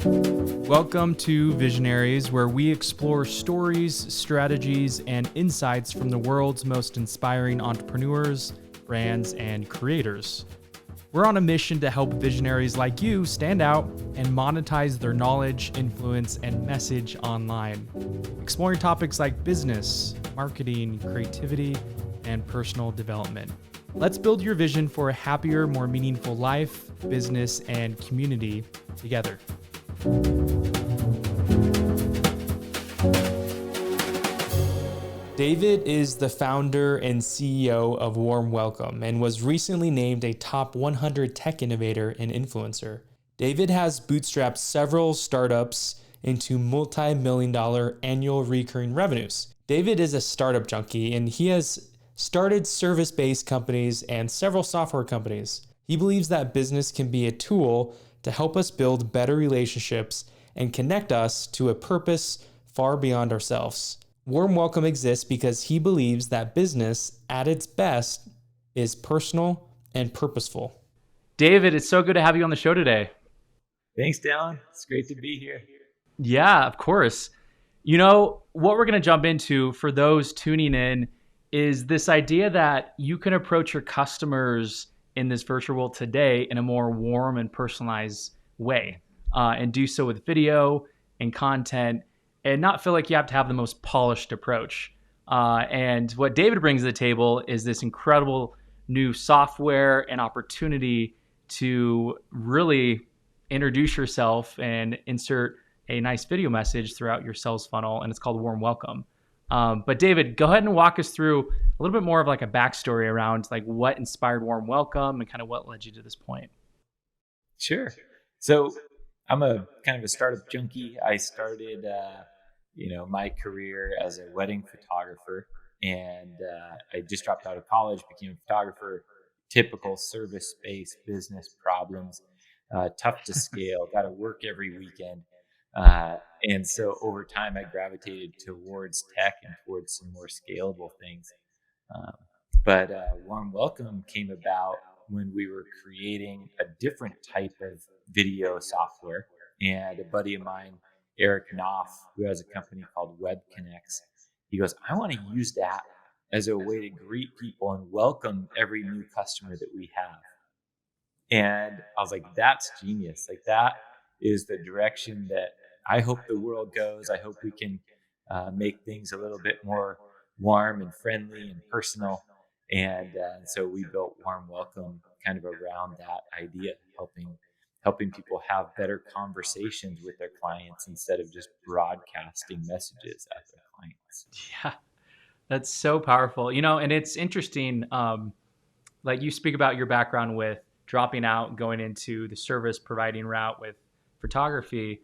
Welcome to Visionaries, where we explore stories, strategies, and insights from the world's most inspiring entrepreneurs, brands, and creators. We're on a mission to help visionaries like you stand out and monetize their knowledge, influence, and message online, exploring topics like business, marketing, creativity, and personal development. Let's build your vision for a happier, more meaningful life, business, and community together. David is the founder and CEO of Warm Welcome and was recently named a top 100 Tech Innovator and Influencer. David has bootstrapped several startups into multi-million-dollar annual recurring revenues. David is a startup junkie, and he has started service-based companies and several software companies. He believes that business can be a tool to help us build better relationships and connect us to a purpose far beyond ourselves. Warm Welcome exists because he believes that business at its best is personal and purposeful. David, it's so good to have you on the show today. Thanks, Dallin. It's great to be here. Yeah, of course. You know, what we're going to jump into for those tuning in is this idea that you can approach your customers in this virtual world today in a more warm and personalized way, and do so with video and content, and not feel like you have to have the most polished approach. And what David brings to the table is this incredible new software and opportunity to really introduce yourself and insert a nice video message throughout your sales funnel, and it's called Warm Welcome. But David, go ahead and walk us through a little bit more of like a backstory around like what inspired Warm Welcome and kind of what led you to this point. Sure. So I'm a kind of a startup junkie. I started, my career as a wedding photographer, and I just dropped out of college, became a photographer. Typical service-based business problems, tough to scale, got to work every weekend. And so over time, I gravitated towards tech and towards some more scalable things. But Warm Welcome came about when we were creating a different type of video software. And a buddy of mine, Eric Knopf, who has a company called Web Connects, he goes, I want to use that as a way to greet people and welcome every new customer that we have. And I was like, that's genius. Like, that is the direction that I hope the world goes. I hope we can make things a little bit more warm and friendly and personal. And so we built Warm Welcome kind of around that idea, helping people have better conversations with their clients instead of just broadcasting messages at their clients. Yeah, that's so powerful. You know, and it's interesting, like you speak about your background with dropping out, going into the service providing route with photography.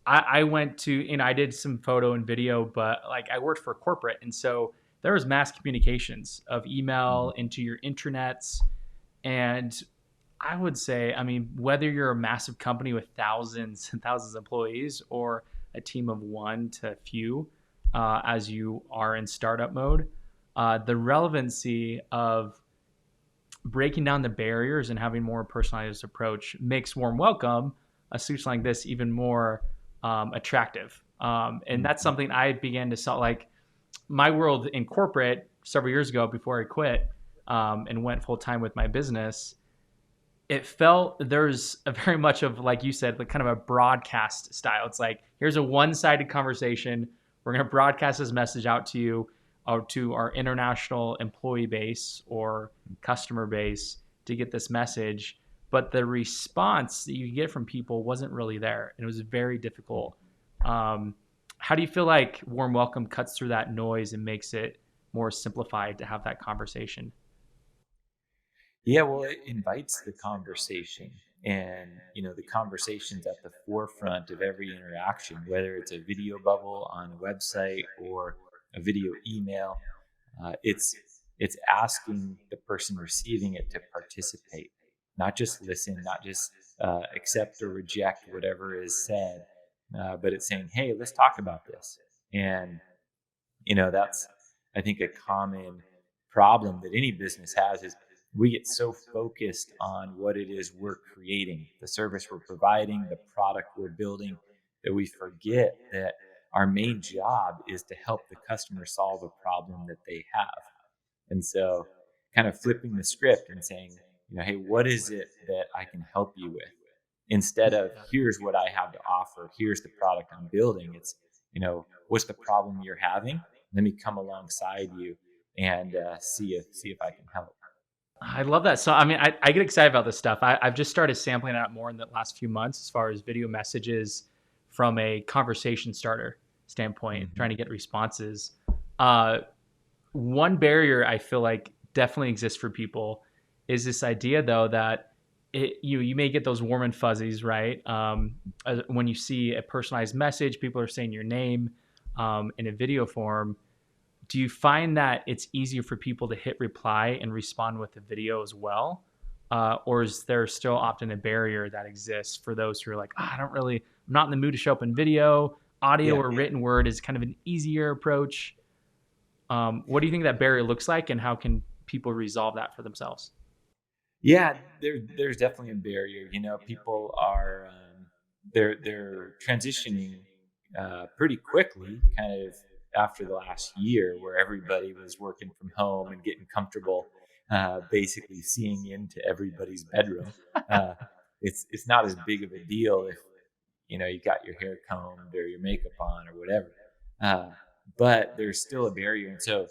I went to, I did some photo and video, but like I worked for corporate. And so there was mass communications of email into your intranets. And I would say, whether you're a massive company with thousands and thousands of employees or a team of one to few, as you are in startup mode, the relevancy of breaking down the barriers and having more personalized approach makes Warm Welcome, a solution like this, even more attractive. And that's something I began to sell. Like my world in corporate several years ago before I quit and went full time with my business, it felt there's a very much of, like you said, like kind of a broadcast style. It's like, here's a one-sided conversation. We're going to broadcast this message out to you or to our international employee base or customer base to get this message. But the response that you get from people wasn't really there. And it was very difficult. How do you feel like Warm Welcome cuts through that noise and makes it more simplified to have that conversation? Yeah, well, it invites the conversation, and the conversation's at the forefront of every interaction, whether it's a video bubble on a website or a video email. It's asking the person receiving it to participate, not just listen, not just accept or reject whatever is said, but it's saying, hey, let's talk about this. And that's, I think, a common problem that any business has is we get so focused on what it is we're creating, the service we're providing, the product we're building, that we forget that our main job is to help the customer solve a problem that they have. And so, kind of flipping the script and saying, hey, what is it that I can help you with? Instead of, Yeah. here's what I have to offer, here's the product I'm building. It's, what's the problem you're having? Let me come alongside you and see if I can help. I love that. So, I mean, I get excited about this stuff. I've just started sampling it out more in the last few months as far as video messages from a conversation starter standpoint, Hmm. trying to get responses. Uh, One barrier I feel like definitely exists for people is this idea, though, that you may get those warm and fuzzies, right? When you see a personalized message, people are saying your name in a video form. Do you find that it's easier for people to hit reply and respond with the video as well? Or is there still often a barrier that exists for those who are like, I don't really, I'm not in the mood to show up in video. Audio Yeah. or written word is kind of an easier approach. What do you think that barrier looks like, and how can people resolve that for themselves? Yeah, there's definitely a barrier. People are they're transitioning pretty quickly, kind of after the last year, where everybody was working from home and getting comfortable, basically seeing into everybody's bedroom. Uh, it's not as big of a deal if you got your hair combed or your makeup on or whatever, uh, but there's still a barrier, and so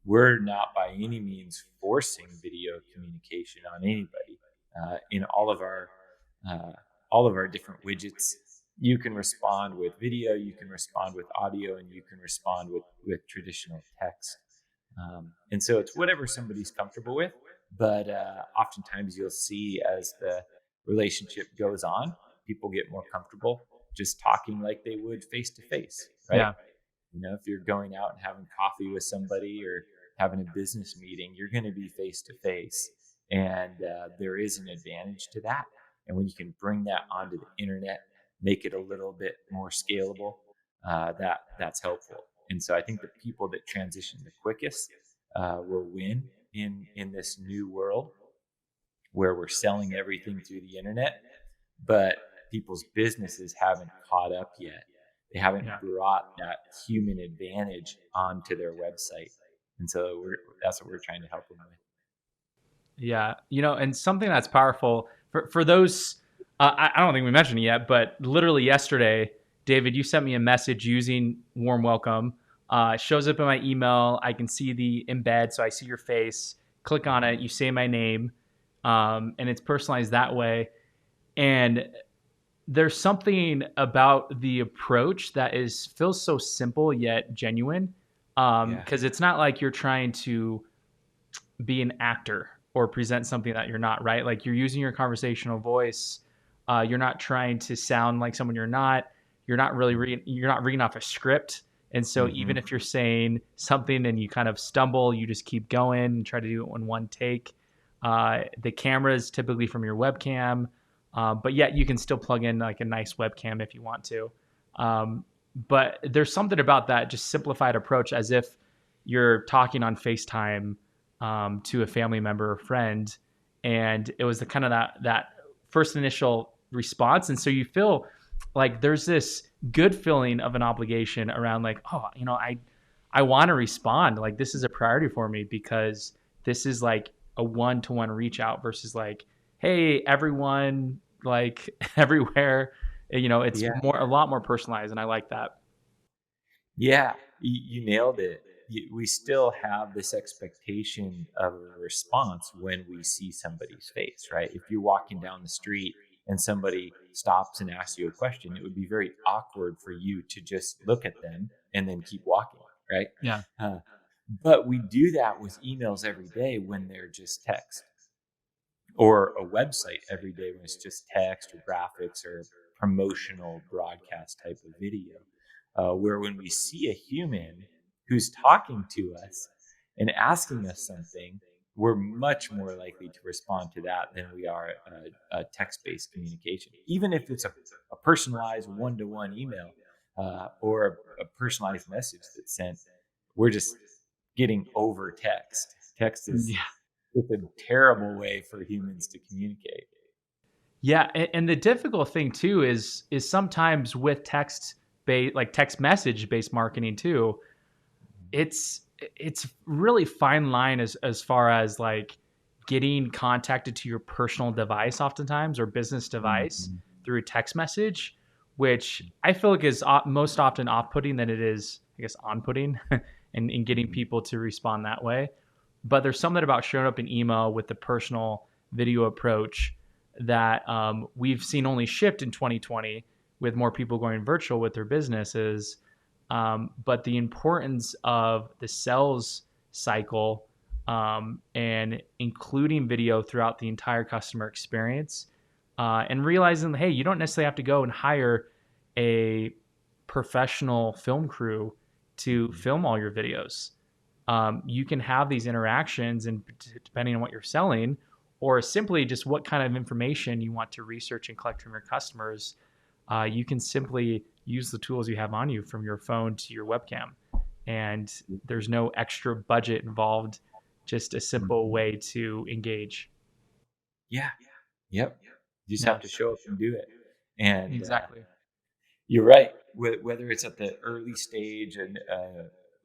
we're not by any means forcing video communication on anybody. In uh, all of our different widgets, you can respond with video, you can respond with audio, and you can respond with traditional text. And so it's whatever somebody's comfortable with. But oftentimes you'll see as the relationship goes on, people get more comfortable just talking like they would face to face, right? Yeah. If you're going out and having coffee with somebody or having a business meeting, you're going to be face to face. And there is an advantage to that. And when you can bring that onto the internet, make it a little bit more scalable, that's helpful. And so I think the people that transition the quickest will win in this new world where we're selling everything through the internet, but people's businesses haven't caught up yet. They haven't Yeah. brought that human advantage onto their website. And so that's what we're trying to help them with. Yeah, and something that's powerful for those. I don't think we mentioned it yet, but literally yesterday, David, you sent me a message using warm welcome. It shows up in my email. I can see the embed, so I see your face. Click on it. You say my name, and it's personalized that way. And there's something about the approach that is feels so simple yet genuine, Yeah. because it's not like you're trying to be an actor or present something that you're not, right? Like you're using your conversational voice. You're not trying to sound like someone you're not. You're not really you're not reading off a script. And so even Mm-hmm. if you're saying something and you kind of stumble, you just keep going and try to do it in one take. The camera is typically from your webcam, but yet you can still plug in like a nice webcam if you want to. Um, but there's something about that just simplified approach, as if you're talking on FaceTime to a family member or friend, and it was the kind of that first initial response, and so you feel like there's this good feeling of an obligation around like, oh, I want to respond, like this is a priority for me because this is like a one-to-one reach out versus like, hey everyone, like everywhere. It's Yeah. more, a lot more personalized, and I like that. Yeah, you nailed it. We still have this expectation of a response when we see somebody's face, right? If you're walking down the street and somebody stops and asks you a question, it would be very awkward for you to just look at them and then keep walking, right? Yeah. Uh, but we do that with emails every day when they're just text, or a website every day when it's just text or graphics or promotional broadcast type of video. Where when we see a human who's talking to us and asking us something, we're much more likely to respond to that than we are a text-based communication. Even if it's a personalized one-to-one email or a personalized message that's sent, we're just getting over text. Text is Yeah. It's a terrible way for humans to communicate. Yeah, and the difficult thing too is sometimes with text message based marketing too, it's really fine line as far as like getting contacted to your personal device oftentimes or business device Mm-hmm. through a text message, which I feel like is most often off-putting than it is, I guess, on-putting and getting people to respond that way. But there's something about showing up in email with the personal video approach that we've seen only shift in 2020 with more people going virtual with their businesses. But the importance of the sales cycle and including video throughout the entire customer experience and realizing, hey, you don't necessarily have to go and hire a professional film crew to film all your videos. You can have these interactions, and depending on what you're selling, or simply just what kind of information you want to research and collect from your customers, you can simply use the tools you have on you from your phone to your webcam. And there's no extra budget involved, just a simple Mm-hmm. way to engage. Yeah. Yep. You just Yeah, have to show up and do it. And exactly. you're right. Whether it's at the early stage and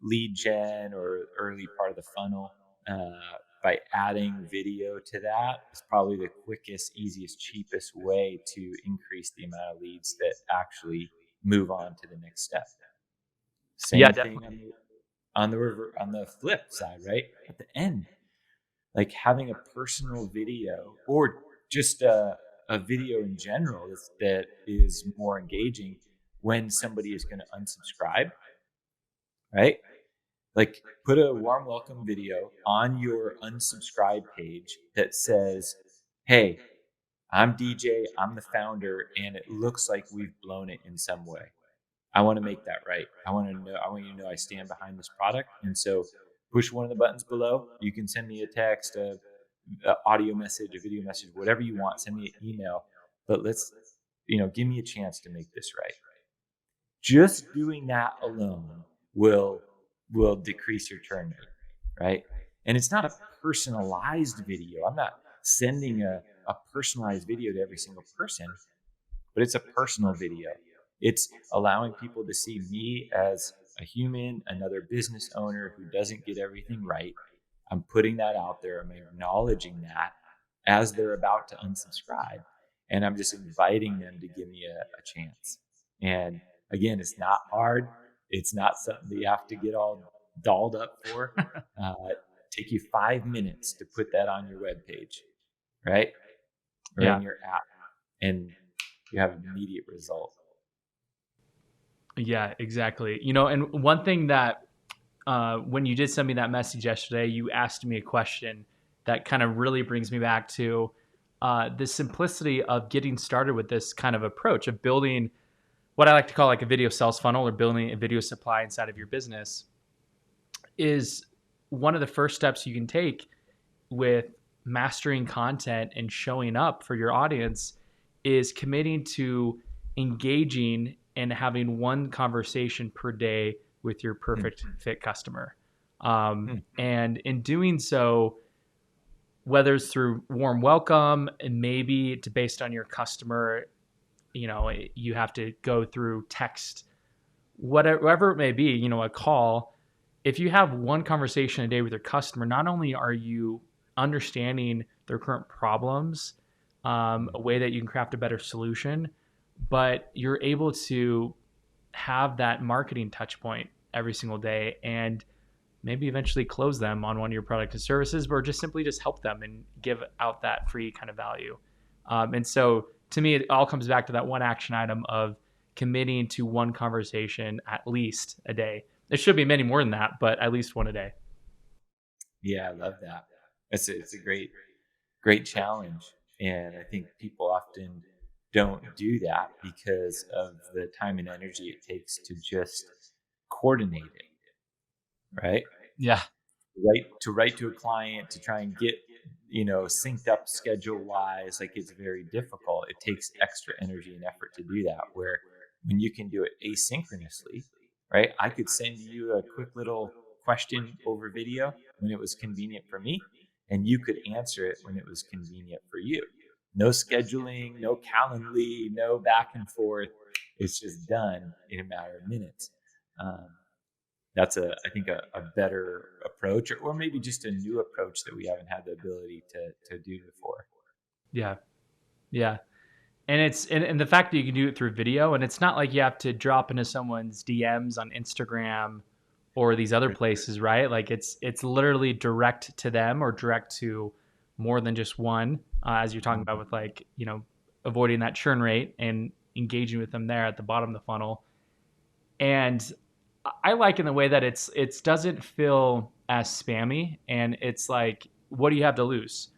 lead gen or early part of the funnel, by adding video to that is probably the quickest, easiest, cheapest way to increase the amount of leads that actually move on to the next step. Yeah, Same thing definitely. on the flip side, right? At the end, like having a personal video or just a video in general that is more engaging when somebody is going to unsubscribe, right? Like put a warm welcome video on your unsubscribe page that says, hey, I'm DJ, I'm the founder, and it looks like we've blown it in some way. I want to make that right. I want you to know I stand behind this product. And so push one of the buttons below. You can send me a text, a audio message, a video message, whatever you want. Send me an email. But let's, give me a chance to make this right. Just doing that alone will decrease your turn rate, right? And it's not a personalized video. I'm not sending a personalized video to every single person, but it's a personal video. It's allowing people to see me as a human, another business owner who doesn't get everything right. I'm putting that out there. I'm acknowledging that as they're about to unsubscribe. And I'm just inviting them to give me a chance. And again, it's not hard. It's not something that you have to get all dolled up for. Uh, take you 5 minutes to put that on your webpage, right? Or Yeah. in your app. And you have an immediate result. Yeah, exactly. And one thing that when you did send me that message yesterday, you asked me a question that kind of really brings me back to the simplicity of getting started with this kind of approach of building what I like to call like a video sales funnel or building a video supply inside of your business is one of the first steps you can take with mastering content and showing up for your audience is committing to engaging and having one conversation per day with your Hmm. perfect fit customer. Hmm. And in doing so, whether it's through warm welcome and maybe it's based on your customer, you have to go through text, whatever it may be, a call. If you have one conversation a day with your customer, not only are you understanding their current problems, a way that you can craft a better solution, but you're able to have that marketing touch point every single day and maybe eventually close them on one of your products and services, or just simply just help them and give out that free kind of value. And so to me, it all comes back to that one action item of committing to one conversation at least a day. There should be many more than that, but at least one a day. Yeah, I love that. It's a great challenge. And I think people often don't do that because of the time and energy it takes to just coordinate it, right? Yeah. To write to a client to try and get synced up schedule wise, like it's very difficult. It takes extra energy and effort to do that, where when you can do it asynchronously, right? I could send you a quick little question over video when it was convenient for me, and you could answer it when it was convenient for you. No scheduling, no Calendly, no back and forth. It's just done in a matter of minutes. Um, that's I think a better approach, or maybe just a new approach that we haven't had the ability to do before. Yeah. Yeah. And and the fact that you can do it through video, and it's not like you have to drop into someone's DMs on Instagram or these other For sure. places, right? Like it's literally direct to them or direct to more than just one, as you're talking about with, like, avoiding that churn rate and engaging with them there at the bottom of the funnel. And I like in the way that it doesn't feel as spammy, and it's like, what do you have to lose?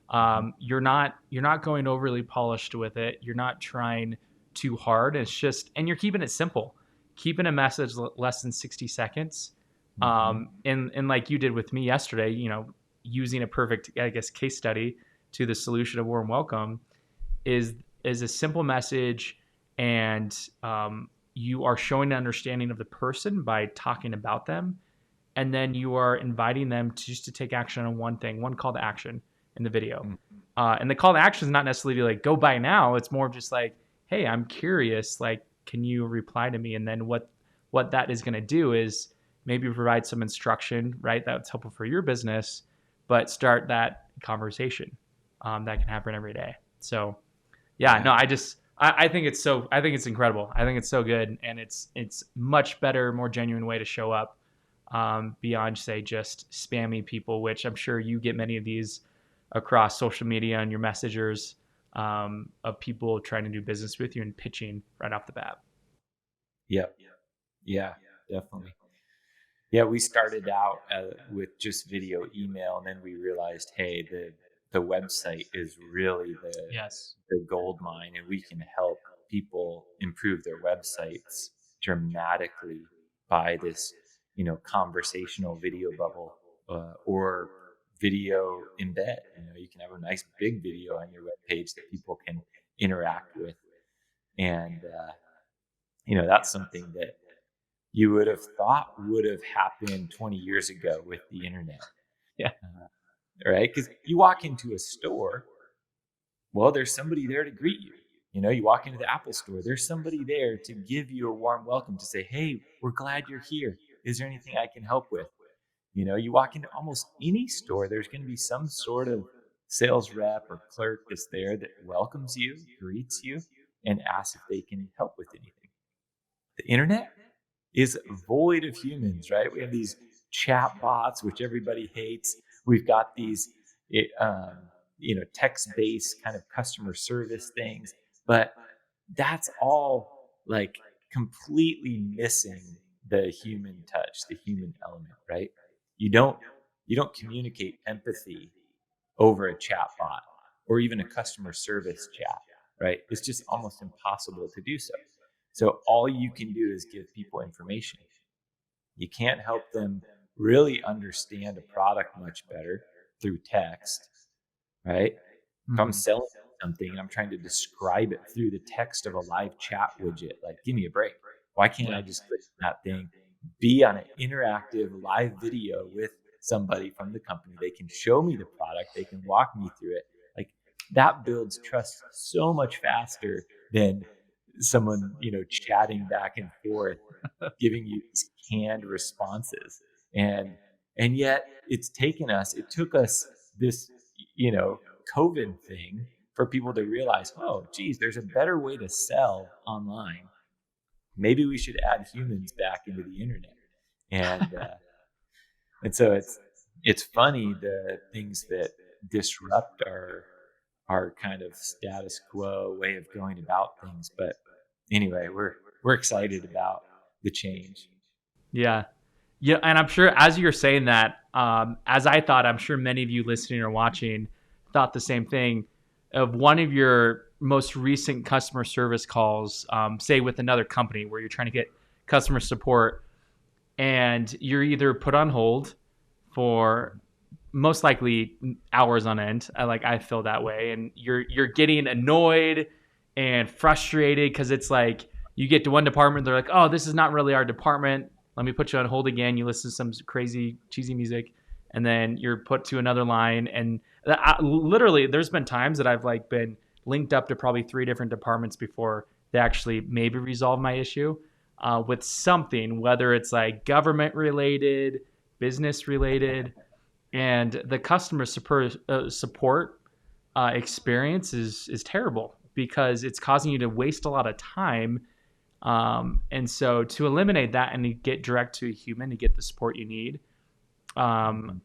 Mhm. You're not going overly polished with it. You're not trying too hard. It's just, and you're keeping it simple, keeping a message less than 60 seconds. Mhm. And like you did with me yesterday, using a perfect, I guess, case study to the solution of warm welcome is is a simple message, and you are showing an understanding of the person by talking about them, and then you are inviting them to just to take action on one thing, one call to action in the video. Mhm. And the call to action is not necessarily like go buy now. It's more of just like, hey, I'm curious. Like, can you reply to me? And then what that is going to do is maybe provide some instruction, right? That's helpful for your business, but start that conversation that can happen every day. So yeah, Yeah. no, I think it's incredible. I think it's so good, and it's much better, more genuine way to show up, beyond, say, just spammy people, which I'm sure you get many of these across social media and your messengers, of people trying to do business with you and pitching right off the bat. Yep. Yeah. Definitely. Yeah, we started out with just video email, and then we realized, hey, the website is really Yes. the gold mine, and we can help people improve their websites dramatically by this, conversational video bubble, or video embed. You can have a nice big video on your web page that people can interact with, and that's something that you would have thought would have happened 20 years ago with the internet, Yeah. right? Because you walk into a store, well, there's somebody there to greet you. You walk into the Apple store, there's somebody there to give you a warm welcome, to say, hey, we're glad you're here. Is there anything I can help with? You walk into almost any store, there's going to be some sort of sales rep or clerk that's there that welcomes you, greets you, and asks if they can help with anything. The internet is void of humans, right? We have these chat bots, which everybody hates. We've got these, text-based kind of customer service things, but that's all like completely missing the human touch, the human element, right? You don't you don't communicate empathy over a chat bot or even a customer service chat, right? It's just almost impossible to do so. So all you can do is give people information. You can't help them really understand a product much better through text, right? If I'm Hmm. selling something and I'm trying to describe it through the text of a live chat widget, like, give me a break. Why can't I Yeah. just click on that thing, be on an interactive live video with somebody from the company? They can show me the product, they can walk me through it. Like, that builds trust so much faster than someone, chatting back and forth, giving you these canned responses. And yet it took us this, you know, COVID thing for people to realize, oh, geez, there's a better way to sell online. Maybe we should add humans back into the internet. And so it's funny, the things that disrupt our kind of status quo way of going about things. But anyway, we're excited about the change. Yeah. Yeah, and I'm sure as you're saying that, as I thought, I'm sure many of you listening or watching thought the same thing of one of your most recent customer service calls, say with another company where you're trying to get customer support, and you're either put on hold for most likely hours on end. I feel that way, and you're getting annoyed and frustrated because it's like you get to one department, they're like, "Oh, this is not really our department. Let me put you on hold again." You listen to some crazy cheesy music, and then you're put to another line. And literally, there's been times that I've like been linked up to probably 3 different departments before they actually maybe resolve my issue with something, whether it's like government related, business related, and the customer support experience is terrible because it's causing you to waste a lot of time. And so to eliminate that and to get direct to a human to get the support you need, um,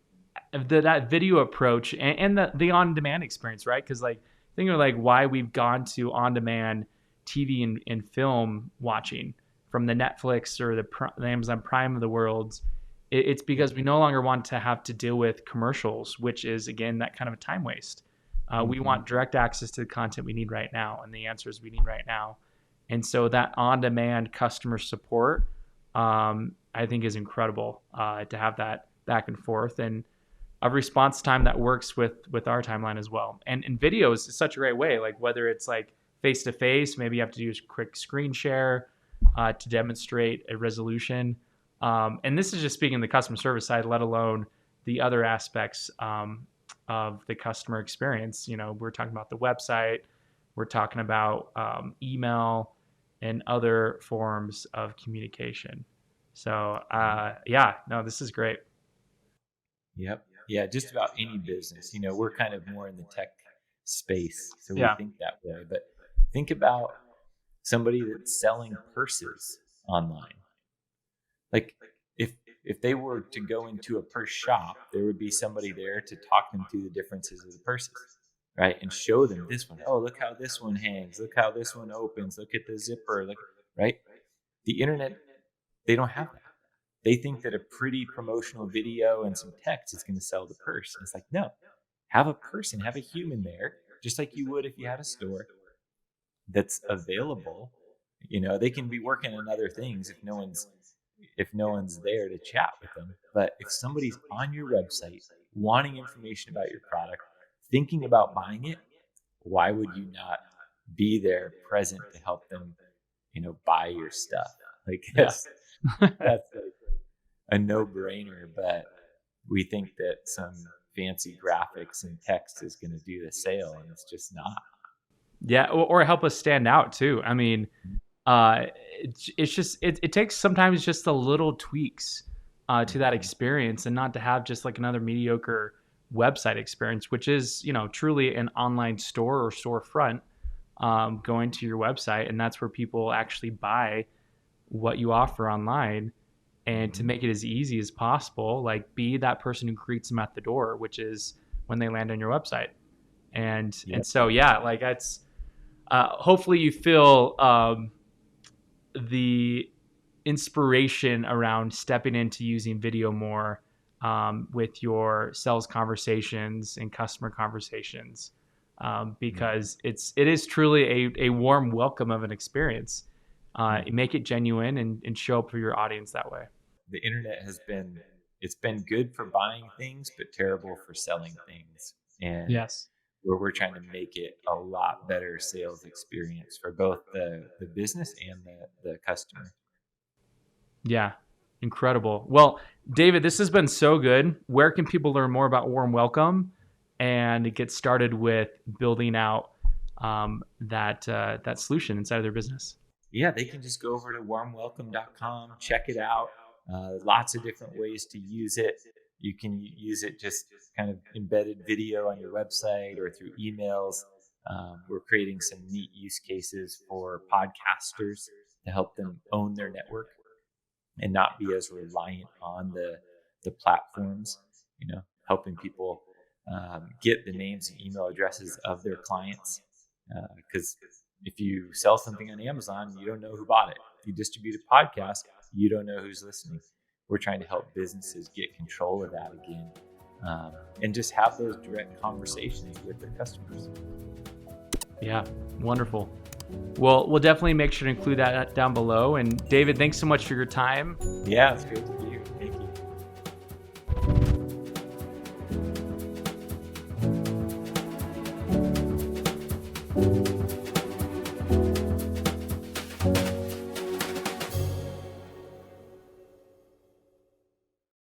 that video approach and the on-demand experience, right? Because like think of like why we've gone to on-demand TV and film watching from the Netflix or the Amazon Prime of the world. It's because we no longer want to have to deal with commercials, which is again that kind of a time waste. We want direct access to the content we need right now and the answers we need right now. And so that on-demand customer support, I think, is incredible to have that back and forth and a response time that works with our timeline as well. And video is such a great way, like whether it's like face-to-face, maybe you have to do a quick screen share to demonstrate a resolution. And this is just speaking the customer service side, let alone the other aspects of the customer experience. You know, we're talking about the website, we're talking about email and other forms of communication. So yeah, no, this is great. Yep. Yeah, just about any business. You know, we're kind of more in the tech space, so we Yeah. think that way. But think about somebody that's selling purses online. Like if they were to go into a purse shop, there would be somebody there to talk them through the differences of the purses, right? And show them this one. Oh, look how this one hangs. Look how this one opens. Look at the zipper. Look, right? The internet, they don't have that. They think that a pretty promotional video and some text is going to sell the purse. And it's like, no, have a person, have a human there, just like you would if you had a store that's available. You know, they can be working on other things if no one's there to chat with them. But if somebody's on your website wanting information about your product, thinking about buying it, why would you not be there present to help them, you know, buy your stuff? Like that's like a no-brainer, but we think that some fancy graphics and text is going to do the sale, and it's just not. Yeah, or help us stand out too. I mean, it's just it takes sometimes just a little tweaks to that experience, and not to have just like another mediocre website experience, which is, you know, truly an online store or storefront, going to your website, and that's where people actually buy what you offer online. And to make it as easy as possible, like be that person who greets them at the door, which is when they land on your website. And so yeah, like that's hopefully you feel the inspiration around stepping into using video more with your sales conversations and customer conversations, because it is truly a warm welcome of an experience. Make it genuine and show up for your audience that way. The internet it's been good for buying things, but terrible for selling things. And Yes. where we're trying to make it a lot better sales experience for both the business and the customer. Yeah. Incredible. Well, David, this has been so good. Where can people learn more about Warm Welcome and get started with building out that solution inside of their business? Yeah, they can just go over to warmwelcome.com, check it out. Lots of different ways to use it. You can use it just kind of embedded video on your website or through emails. We're creating some neat use cases for podcasters to help them own their network and not be as reliant on the platforms, you know, helping people get the names and email addresses of their clients. Because if you sell something on Amazon, you don't know who bought it. If you distribute a podcast, you don't know who's listening. We're trying to help businesses get control of that again, and just have those direct conversations with their customers. Yeah, wonderful. Well, we'll definitely make sure to include that down below. And David, thanks so much for your time. Yeah, it's great to be here.